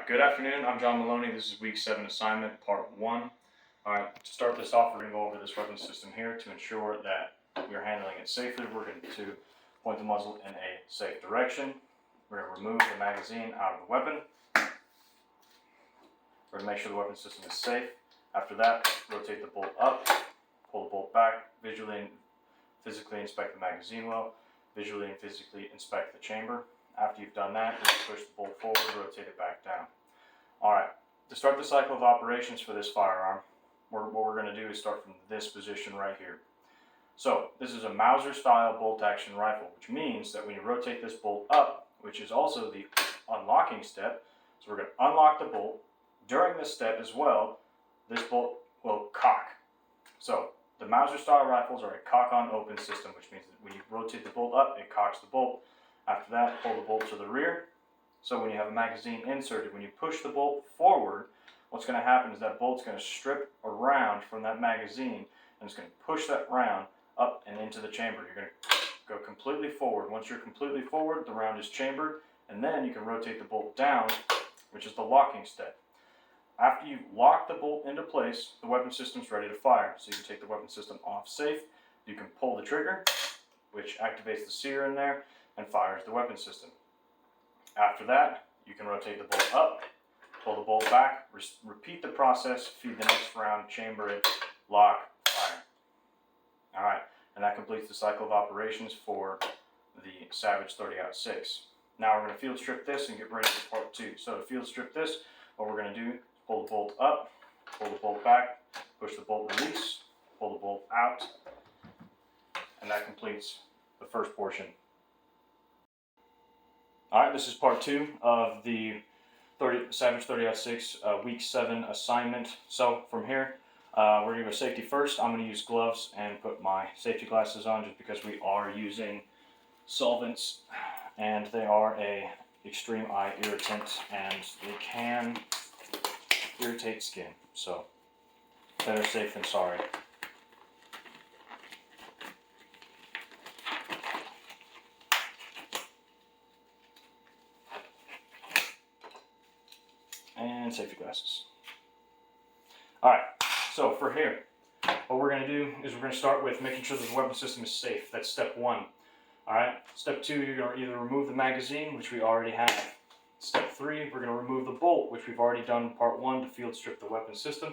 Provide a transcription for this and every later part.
Good afternoon. I'm John Maloney. This is week 7 assignment, part 1. Alright, to start this off, we're going to go over this weapon system here to ensure that we're handling it safely. We're going to point the muzzle in a safe direction. We're going to remove the magazine out of the weapon. We're going to make sure the weapon system is safe. After that, rotate the bolt up, pull the bolt back, visually and physically inspect the magazine well, visually and physically inspect the chamber. After you've done that, you push the bolt forward, rotate it back down. Alright, to start the cycle of operations for this firearm, what we're going to do is start from this position right here. So, this is a Mauser style bolt action rifle, which means that when you rotate this bolt up, which is also the unlocking step, so we're going to unlock the bolt. During this step as well, this bolt will cock. So, the Mauser style rifles are a cock on open system, which means that when you rotate the bolt up, it cocks the bolt. After that, pull the bolt to the rear. So when you have a magazine inserted, when you push the bolt forward, what's going to happen is that bolt's going to strip a round from that magazine, and it's going to push that round up and into the chamber. You're going to go completely forward. Once you're completely forward, the round is chambered, and then you can rotate the bolt down, which is the locking step. After you've locked the bolt into place, the weapon system's ready to fire. So you can take the weapon system off safe. You can pull the trigger, which activates the sear in there, and fires the weapon system. After that, you can rotate the bolt up, pull the bolt back, repeat the process, feed the next round, chamber it, lock, fire. Alright, and that completes the cycle of operations for the Savage 30-06. Now we're going to field strip this and get ready for part 2. So to field strip this, what we're going to do is pull the bolt up, pull the bolt back, push the bolt release, pull the bolt out, and that completes the first portion. Alright, this is part 2 of the Savage 30-06 week 7 assignment. So from here, we're going to go safety first. I'm going to use gloves and put my safety glasses on just because we are using solvents and they are a extreme eye irritant and they can irritate skin. So better safe than sorry. And safety glasses. Alright, so for here, what we're going to do is we're going to start with making sure that the weapon system is safe. That's step 1. Alright, step 2, you're going to either remove the magazine, which we already have. Step 3, we're going to remove the bolt, which we've already done in part 1 to field strip the weapon system.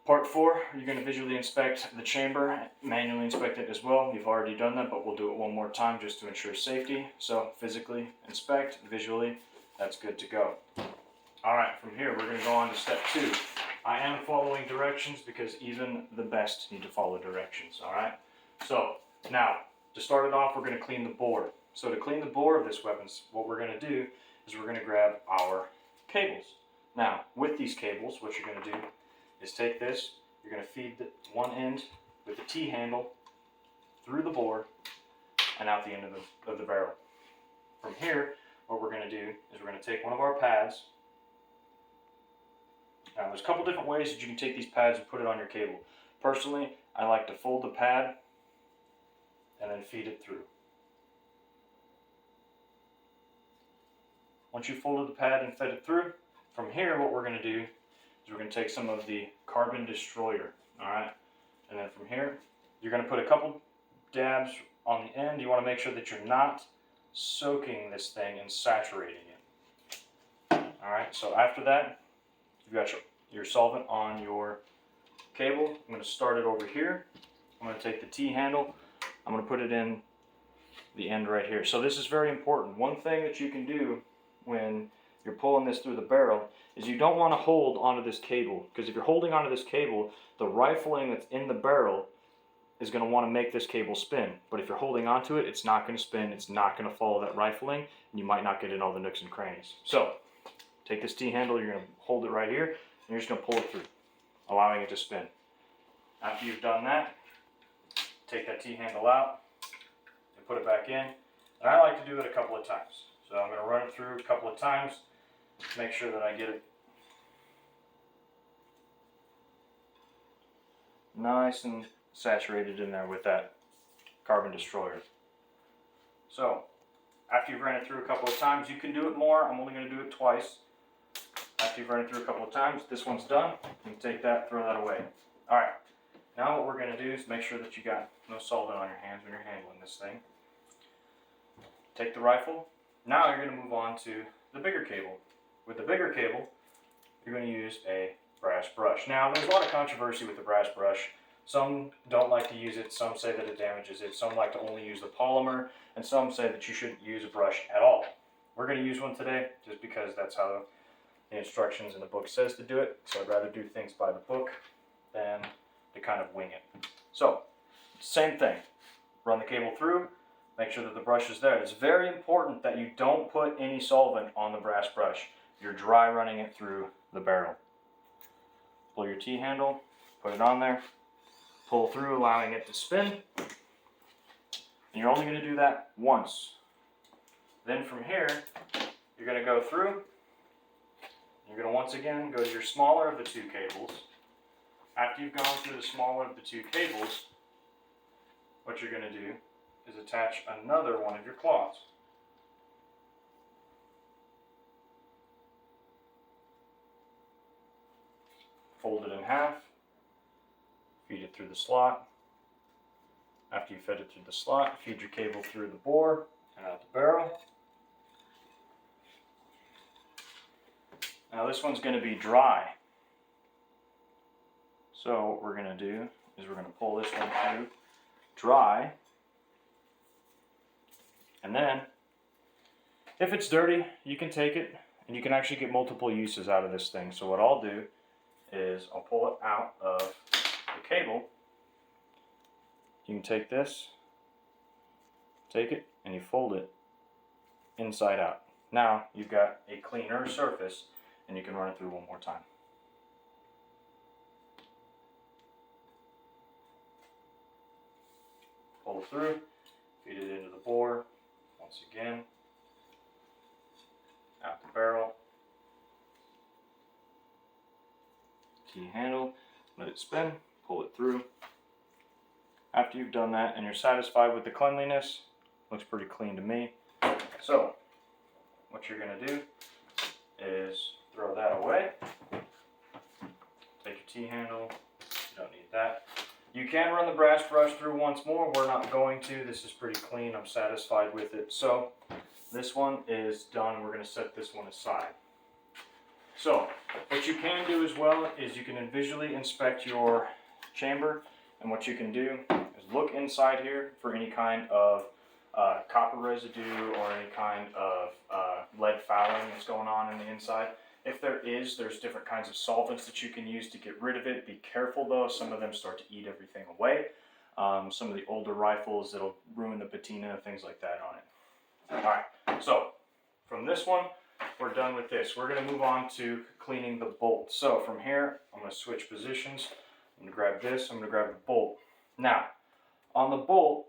Part 4, you're going to visually inspect the chamber, manually inspect it as well. You've already done that, but we'll do it one more time just to ensure safety. So physically inspect, visually, that's good to go. Alright, from here we're going to go on to step 2. I am following directions because even the best need to follow directions, alright? So, now, to start it off, we're going to clean the bore. So to clean the bore of this weapon, what we're going to do is we're going to grab our cables. Now, with these cables, what you're going to do is take this, you're going to feed the one end with the T-handle through the bore and out the end of the barrel. From here, what we're going to do is we're going to take one of our pads. Now there's a couple different ways that you can take these pads and put it on your cable. Personally, I like to fold the pad and then feed it through. Once you've folded the pad and fed it through, from here what we're going to do is we're going to take some of the carbon destroyer, alright? And then from here, you're going to put a couple dabs on the end. You want to make sure that you're not soaking this thing and saturating it. Alright, so after that, you've got your solvent on your cable. I'm going to start it over here. I'm going to take the T-handle. I'm going to put it in the end right here. So this is very important. One thing that you can do when you're pulling this through the barrel is you don't want to hold onto this cable, because if you're holding onto this cable, the rifling that's in the barrel is going to want to make this cable spin. But if you're holding onto it, it's not going to spin, it's not going to follow that rifling, and you might not get in all the nooks and crannies. So take this T-handle, you're going to hold it right here, and you're just going to pull it through, allowing it to spin. After you've done that, take that T-handle out and put it back in. And I like to do it a couple of times. So I'm going to run it through a couple of times to make sure that I get it nice and saturated in there with that carbon destroyer. So after you've ran it through a couple of times, you can do it more. I'm only going to do it twice. After you've run it through a couple of times, this one's done. You can take that, throw that away. All right, now what we're gonna do is make sure that you got no solvent on your hands when you're handling this thing. Take the rifle. Now you're gonna move on to the bigger cable. With the bigger cable, you're gonna use a brass brush. Now, there's a lot of controversy with the brass brush. Some don't like to use it, some say that it damages it, some like to only use the polymer, and some say that you shouldn't use a brush at all. We're gonna use one today just because that's how the instructions in the book says to do it. So I'd rather do things by the book than to kind of wing it. So, same thing. Run the cable through, make sure that the brush is there. It's very important that you don't put any solvent on the brass brush. You're dry running it through the barrel. Pull your T-handle, put it on there, pull through, allowing it to spin. And you're only going to do that once. Then from here, you're going to go through. You're going to once again go to your smaller of the two cables. After you've gone through the smaller of the two cables, what you're going to do is attach another one of your cloths. Fold it in half, feed it through the slot. After you fed it through the slot, feed your cable through the bore and out the barrel. Now this one's going to be dry. So what we're going to do is we're going to pull this one through dry. And then, if it's dirty, you can take it and you can actually get multiple uses out of this thing. So what I'll do is I'll pull it out of the cable. You can take this, take it, and you fold it inside out. Now you've got a cleaner surface and you can run it through one more time. Pull it through, feed it into the bore, once again, out the barrel. T-handle, let it spin, pull it through. After you've done that and you're satisfied with the cleanliness, looks pretty clean to me. So, what you're going to do is throw that away. Take your T-handle, you don't need that. You can run the brass brush through once more. We're not going to. This is pretty clean. I'm satisfied with it. So, this one is done. We're going to set this one aside. So, what you can do as well is you can visually inspect your chamber, and what you can do is look inside here for any kind of copper residue or any kind of lead fouling that's going on in the inside. If there is, there's different kinds of solvents that you can use to get rid of it. Be careful though, some of them start to eat everything away. Some of the older rifles, it'll ruin the patina and things like that on it. Alright, so from this one, we're done with this. We're going to move on to cleaning the bolt. So from here, I'm going to switch positions. I'm going to grab this, I'm going to grab the bolt. Now, on the bolt,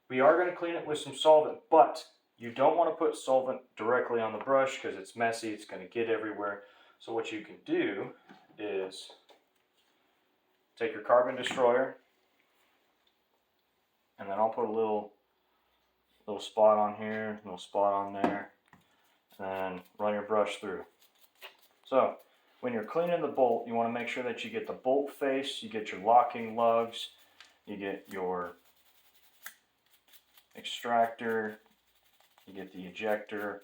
we are going to clean it with some solvent, but you don't want to put solvent directly on the brush because it's messy, it's going to get everywhere. So what you can do is take your carbon destroyer, and then I'll put a little spot on here, little spot on there, and run your brush through. So when you're cleaning the bolt, you want to make sure that you get the bolt face, you get your locking lugs, you get your extractor, you get the ejector.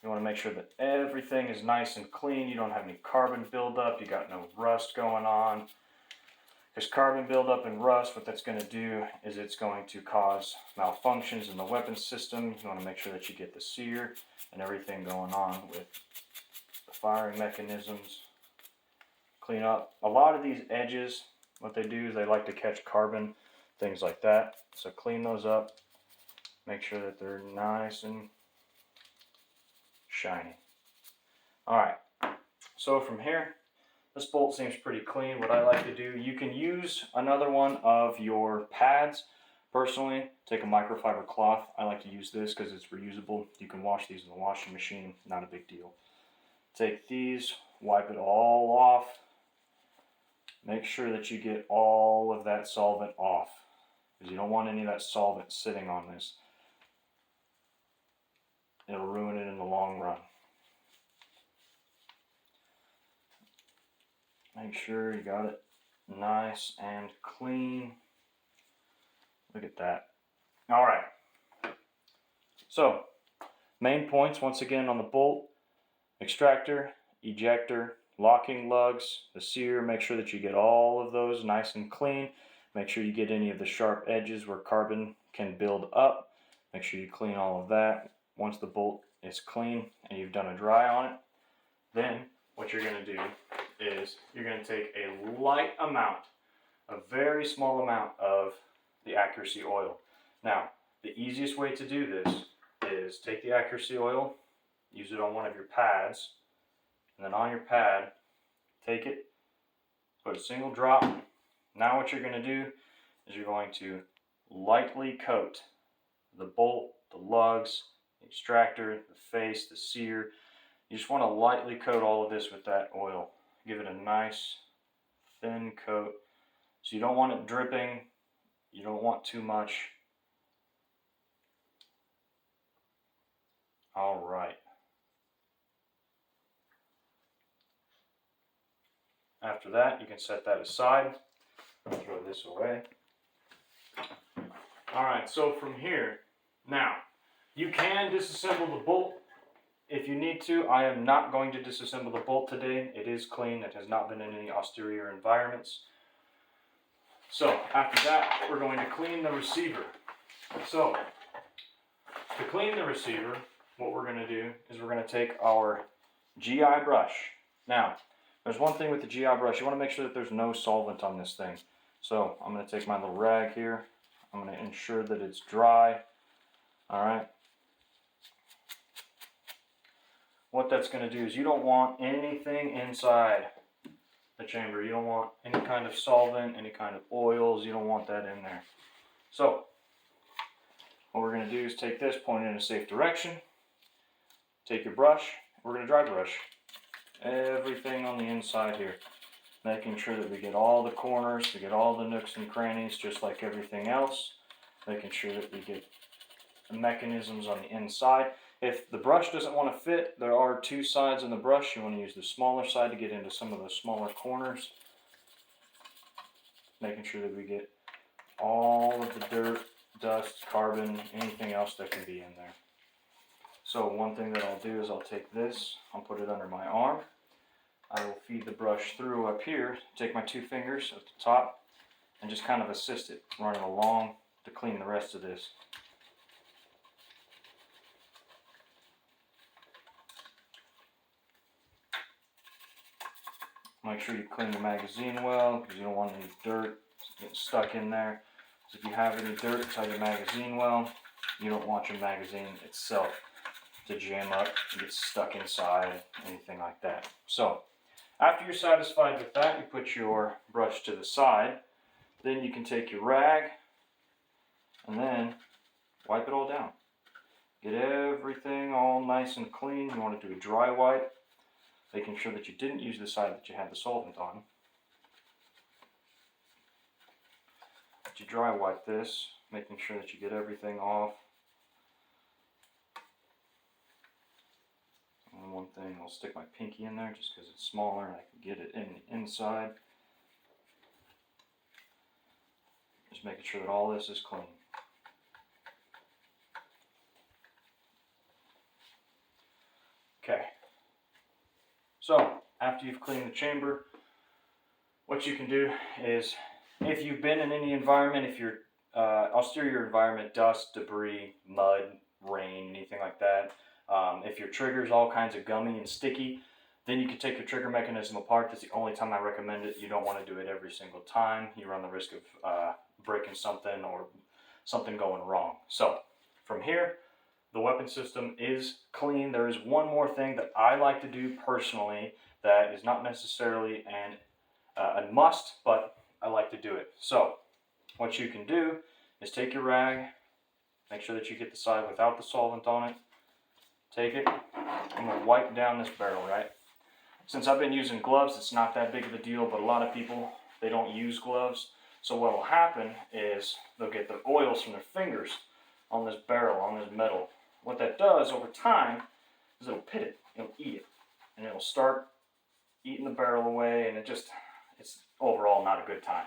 You want to make sure that everything is nice and clean. You don't have any carbon buildup, you got no rust going on. Because carbon buildup and rust, what that's going to do is it's going to cause malfunctions in the weapon system. You want to make sure that you get the sear and everything going on with the firing mechanisms. Clean up. A lot of these edges, what they do is they like to catch carbon, things like that. So clean those up. Make sure that they're nice and shiny. Alright, so from here, this bolt seems pretty clean. What I like to do, you can use another one of your pads. Personally, take a microfiber cloth. I like to use this because it's reusable. You can wash these in the washing machine, not a big deal. Take these, wipe it all off. Make sure that you get all of that solvent off, because you don't want any of that solvent sitting on this. It'll ruin it in the long run. Make sure you got it nice and clean. Look at that. All right. So, main points once again on the bolt: extractor, ejector, locking lugs, the sear. Make sure that you get all of those nice and clean. Make sure you get any of the sharp edges where carbon can build up. Make sure you clean all of that. Once the bolt is clean and you've done a dry on it, then what you're going to do is you're going to take a light amount, a very small amount of the accuracy oil. Now, the easiest way to do this is take the accuracy oil, use it on one of your pads, and then on your pad, take it, put a single drop. Now what you're going to do is you're going to lightly coat the bolt, the lugs, the extractor, the face, the sear. You just want to lightly coat all of this with that oil. Give it a nice thin coat. So you don't want it dripping. You don't want too much. All right. After that, you can set that aside. Throw this away. All right, so from here, now, you can disassemble the bolt if you need to. I am not going to disassemble the bolt today. It is clean. It has not been in any austere environments. So after that, we're going to clean the receiver. So to clean the receiver, what we're going to do is we're going to take our GI brush. Now, there's one thing with the GI brush. You want to make sure that there's no solvent on this thing. So I'm going to take my little rag here. I'm going to ensure that it's dry. All right. What that's going to do is you don't want anything inside the chamber. You don't want any kind of solvent, any kind of oils. You don't want that in there. So what we're going to do is take this, point it in a safe direction. Take your brush. We're going to dry brush everything on the inside here, making sure that we get all the corners, we get all the nooks and crannies, just like everything else. Making sure that we get the mechanisms on the inside. If the brush doesn't want to fit, there are two sides in the brush. You want to use the smaller side to get into some of the smaller corners. Making sure that we get all of the dirt, dust, carbon, anything else that can be in there. So one thing that I'll do is I'll take this, I'll put it under my arm. I will feed the brush through up here, take my two fingers at the top, and just kind of assist it, running along to clean the rest of this. Make sure you clean the magazine well, because you don't want any dirt getting stuck in there. So if you have any dirt inside your magazine well, you don't want your magazine itself to jam up and get stuck inside, anything like that. So after you're satisfied with that, you put your brush to the side. Then you can take your rag and then wipe it all down. Get everything all nice and clean. You want to do a dry wipe, making sure that you didn't use the side that you had the solvent on. But you dry wipe this, making sure that you get everything off. And one thing, I'll stick my pinky in there just because it's smaller and I can get it in the inside. Just making sure that all this is clean. Okay. So, after you've cleaned the chamber, what you can do is, if you've been in any environment, if your austere environment, dust, debris, mud, rain, anything like that, if your trigger's all kinds of gummy and sticky, then you can take your trigger mechanism apart. That's the only time I recommend it. You don't want to do it every single time. You run the risk of breaking something or something going wrong. So, from here, the weapon system is clean. There is one more thing that I like to do personally that is not necessarily a must, but I like to do it. So, what you can do is take your rag, make sure that you get the side without the solvent on it. Take it, I'm going to wipe down this barrel, right? Since I've been using gloves, it's not that big of a deal, but a lot of people, they don't use gloves. So what will happen is they'll get the oils from their fingers on this barrel, on this metal. What that does over time is it'll pit it, it'll eat it, and it'll start eating the barrel away, and it's overall not a good time.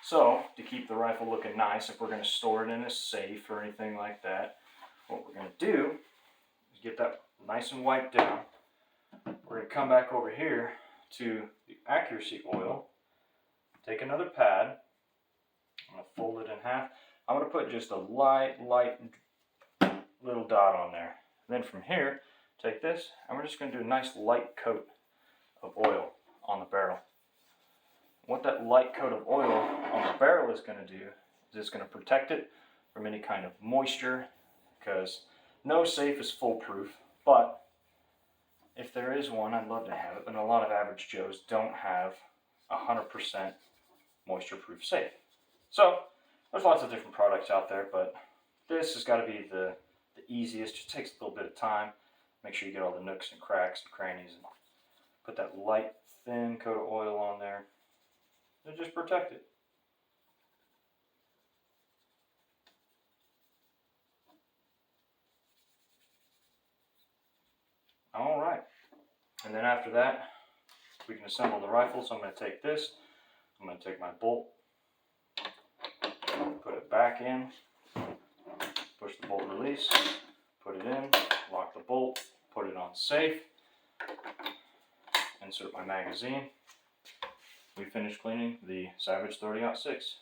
So to keep the rifle looking nice, if we're going to store it in a safe or anything like that, what we're going to do is get that nice and wiped down. We're going to come back over here to the accuracy oil, take another pad, I'm going to fold it in half. I'm going to put just a light little dot on there. Then from here, take this, and we're just going to do a nice light coat of oil on the barrel. What that light coat of oil on the barrel is going to do is it's going to protect it from any kind of moisture, because no safe is foolproof, but if there is one, I'd love to have it, but a lot of average Joes don't have 100% moisture-proof safe. So there's lots of different products out there, but this has got to be the easiest. Just takes a little bit of time. Make sure you get all the nooks and cracks and crannies, and put that light, thin coat of oil on there to just protect it. All right, and then after that, we can assemble the rifle. So I'm going to take this, I'm going to take my bolt, put it back in, push the bolt release, put it in, lock the bolt, put it on safe, insert my magazine. We finished cleaning the Savage 30-06.